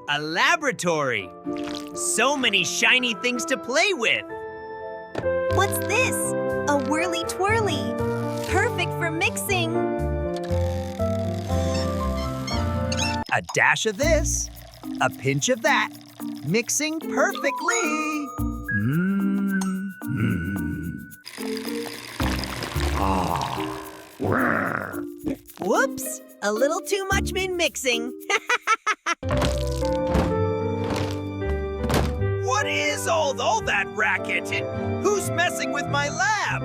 a laboratory. So many shiny things to play with. What's this? A whirly-twirly. Perfect for mixing. A dash of this, a pinch of that, mixing perfectly. Whoops, a little too much in mixing. What is all that racket? Who's messing with my lab?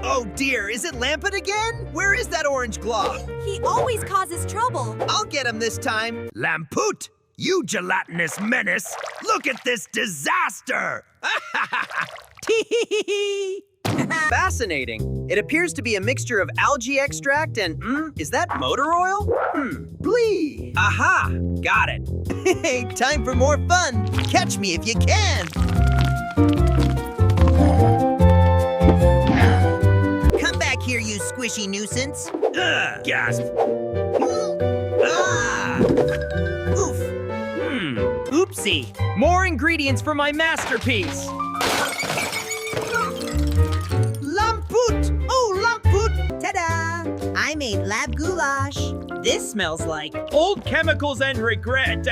Oh dear, is it Lamput again? Where is that orange glob? He always causes trouble. I'll get him this time. Lamput, you gelatinous menace. Look at this disaster. Tee-hee-hee-hee. Fascinating. It appears to be a mixture of algae extract and, is that motor oil? Blee. Aha, got it. Hey, time for more fun. Catch me if you can. Come back here, you squishy nuisance. Gasp. Oof. Oopsie. More ingredients for my masterpiece. Lamput! Oh, Lamput! Ta-da! I made lab goulash. This smells like, Old chemicals and regret.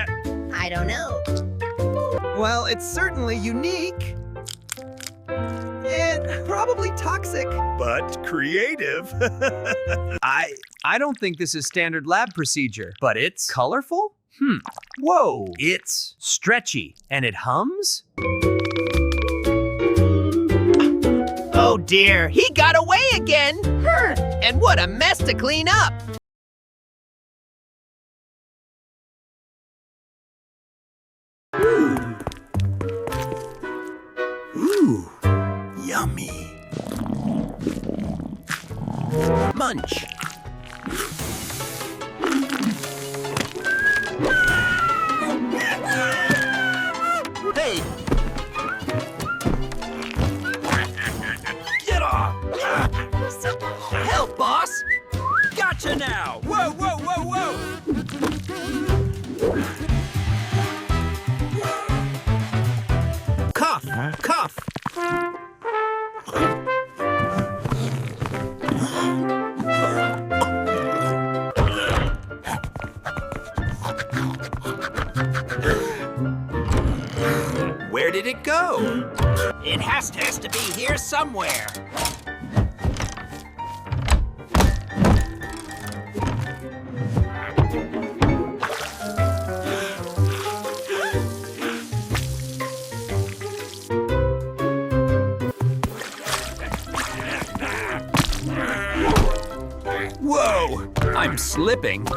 I don't know. Well, it's certainly unique. And probably toxic. But creative. I don't think this is standard lab procedure, but it's colorful? Whoa, it's stretchy and it hums? Oh dear, he got away again! And what a mess to clean up! Ooh, yummy. Munch. Hey! Get off! Help, boss! Gotcha now! Whoa, whoa, whoa, whoa! Cough! Cough! Where did it go? It has to be here somewhere. Whoa! I'm slipping.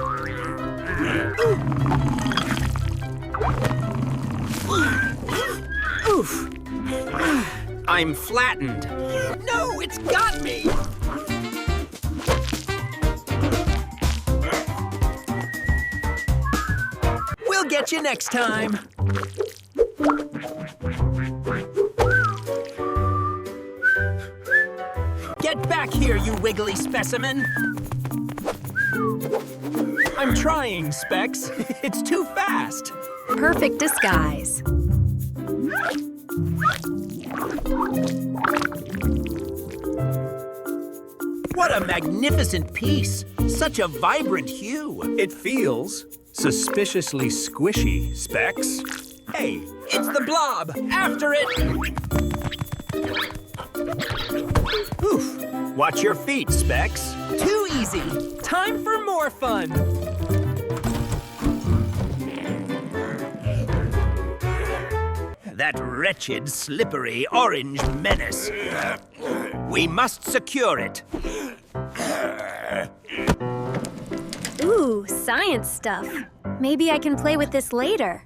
Oof! I'm flattened. No, it's got me! We'll get you next time. Get back here, you wiggly specimen. I'm trying, Specs. It's too fast. Perfect disguise. What a magnificent piece. Such a vibrant hue. It feels suspiciously squishy, Specs. Hey, it's the blob. After it. Oof. Watch your feet, Specs. Too easy. Time for more fun. That wretched, slippery, orange menace. We must secure it. Ooh, science stuff. Maybe I can play with this later.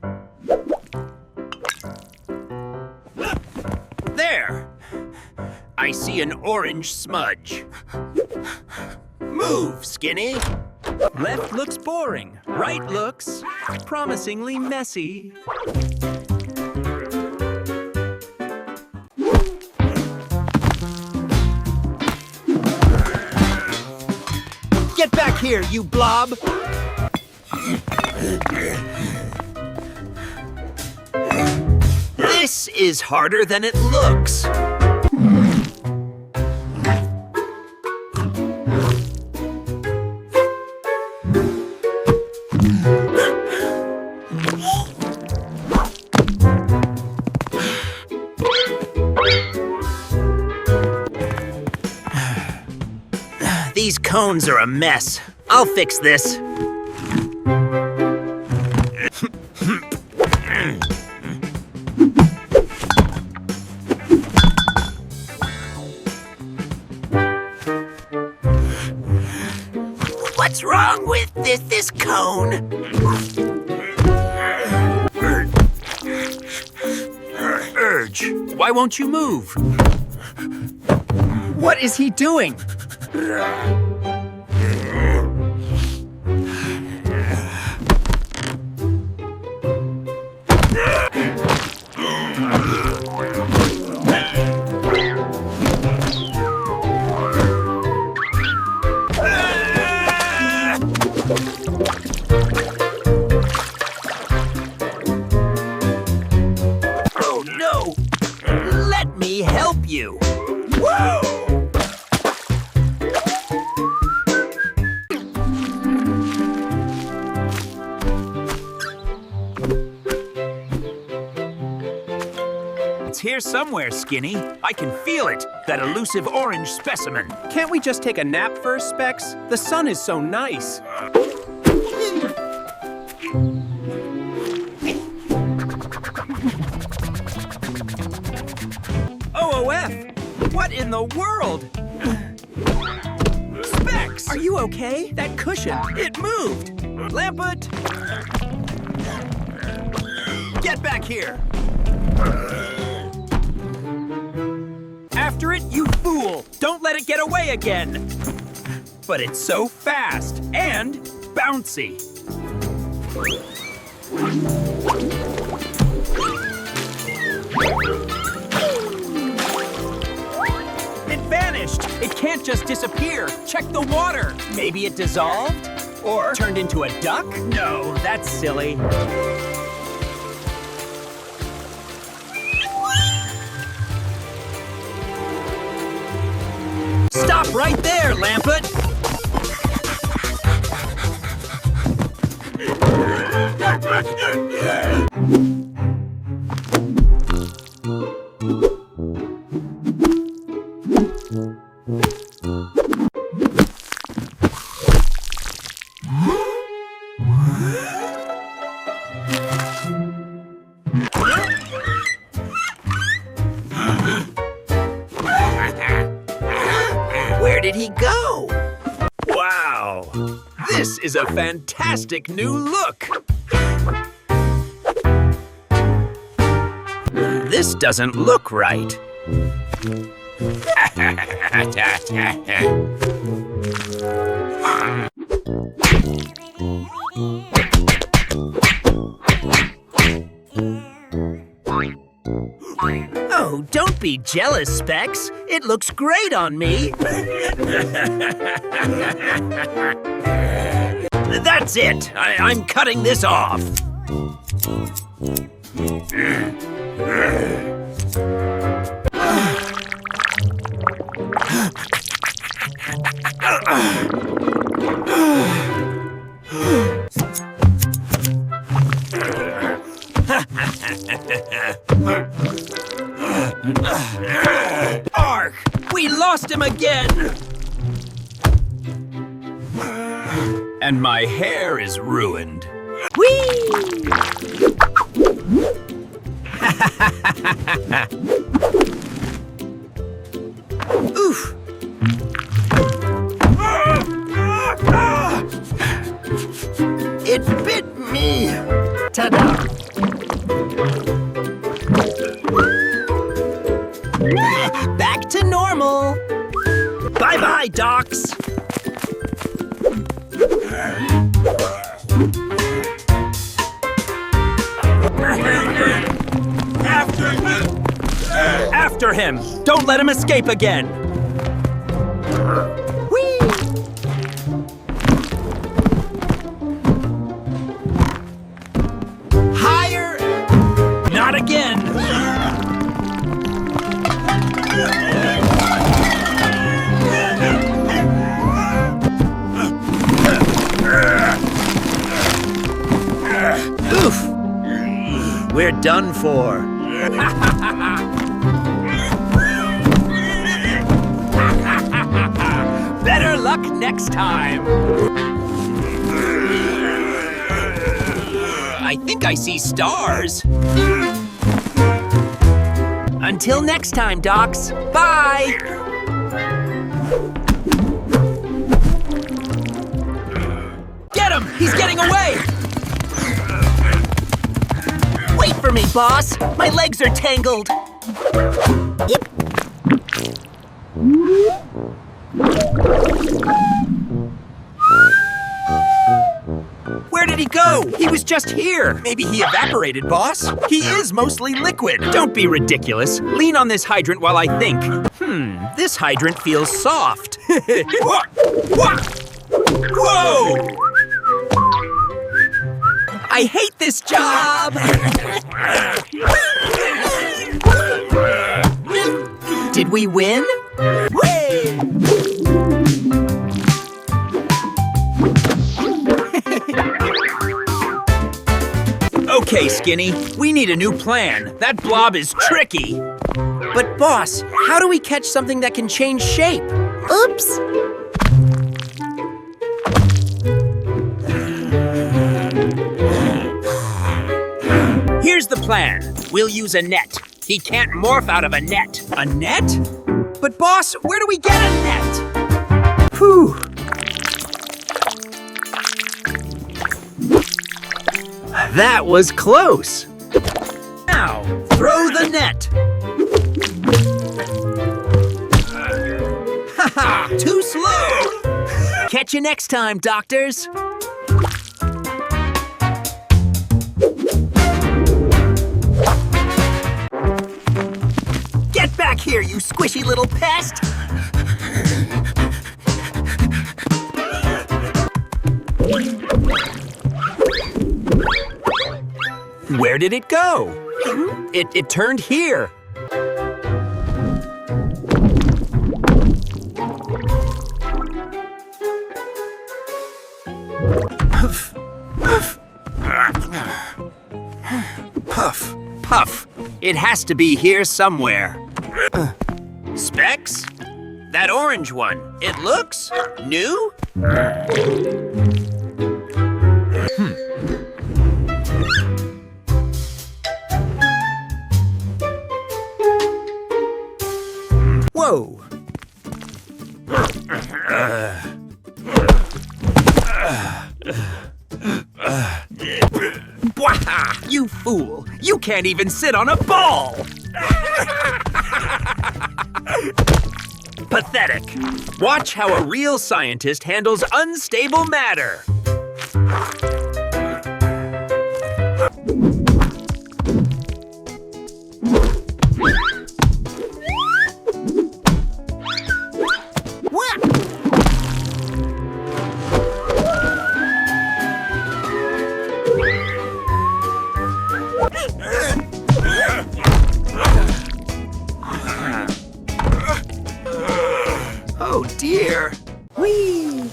There! I see an orange smudge. Move, Skinny. Left looks boring. Right looks promisingly messy. Get back here, you blob! This is harder than it looks. These cones are a mess. I'll fix this. What's wrong with this cone? Urge, why won't you move? What is he doing? Oh no! Let me help you! Whoa! It's here somewhere, Skinny. I can feel it, that elusive orange specimen. Can't we just take a nap first, Specs? The sun is so nice. OOF! What in the world? Specs! Are you okay? That cushion, it moved! Lamput! Get back here! After it, you fool! Don't let it get away again! But it's so fast and bouncy. It vanished! It can't just disappear! Check the water! Maybe it dissolved? Or turned into a duck? No, that's silly. Stop right there, Lamput! Where did he go? Wow! This is a fantastic new look! This doesn't look right. Oh, don't be jealous, Specs. It looks great on me. That's it. I'm cutting this off. Ark! We lost him again! And my hair is ruined. Whee! Oof! It bit me! Ta-da! Back to normal! Bye-bye, docs! After him! Don't let him escape again! Whee! We're done for. Better luck next time. I think I see stars. Until next time, Docs. Bye! Get him! He's getting away! Wait for me, boss! My legs are tangled! Where did he go? He was just here. Maybe he evaporated, boss. He is mostly liquid. Don't be ridiculous. Lean on this hydrant while I think. This hydrant feels soft. Whoa! I hate this job! Did we win? Whee! Okay, Skinny, we need a new plan. That blob is tricky. But boss, how do we catch something that can change shape? Oops! Here's the plan. We'll use a net. He can't morph out of a net. A net? But boss, where do we get a net? Whew. That was close. Now, throw the net. Haha, too slow. Catch you next time, doctors. Get back here, you squishy little pest! Where did it go? It turned here. Puff. Puff. Puff. It has to be here somewhere. Specs? That orange one. It looks new? Whoa. Bwah! You fool! You can't even sit on a ball! Pathetic. Watch how a real scientist handles unstable matter. Oh dear. Whee!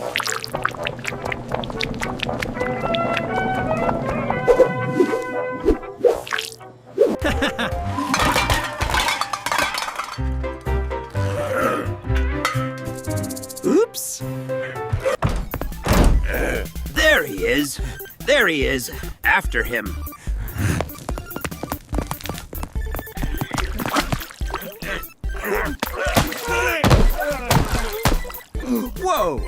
Oops. There he is. There he is. After him. Whoa!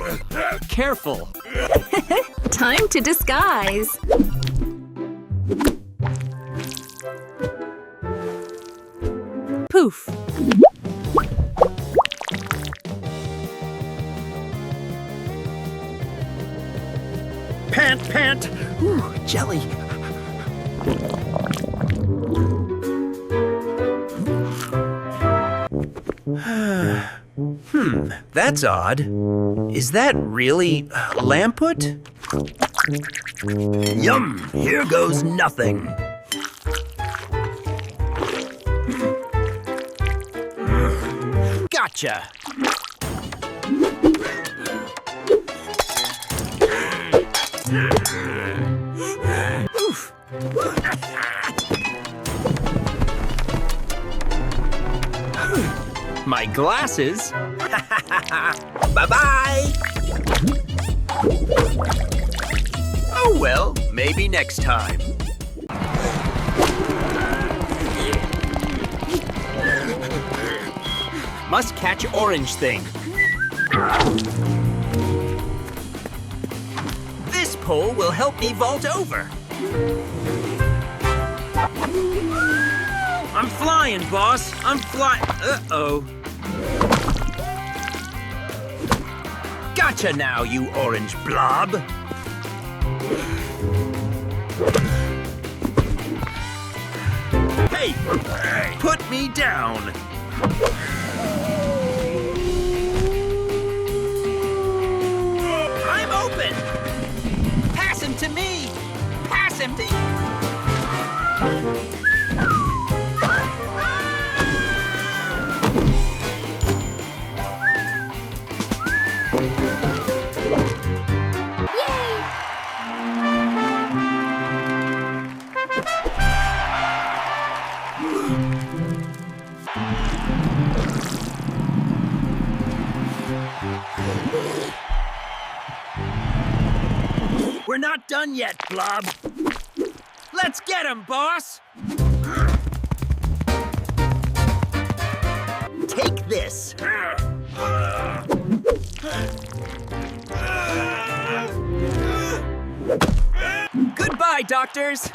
Careful. Time to disguise. Poof. Pant, pant. Ooh, jelly. That's odd. Is that really Lamput? Yum, here goes nothing. Gotcha. Oof. my glasses. Bye-bye. Oh, well, maybe next time. Must catch orange thing. This pole will help me vault over. I'm flying, boss. I'm flying. Uh-oh. Gotcha now, you orange blob. Hey, put me down. I'm open. Pass him to me. Pass him to... We're not done yet, Blob. Let's get him, boss! Take this. Goodbye, doctors.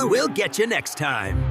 We'll get you next time.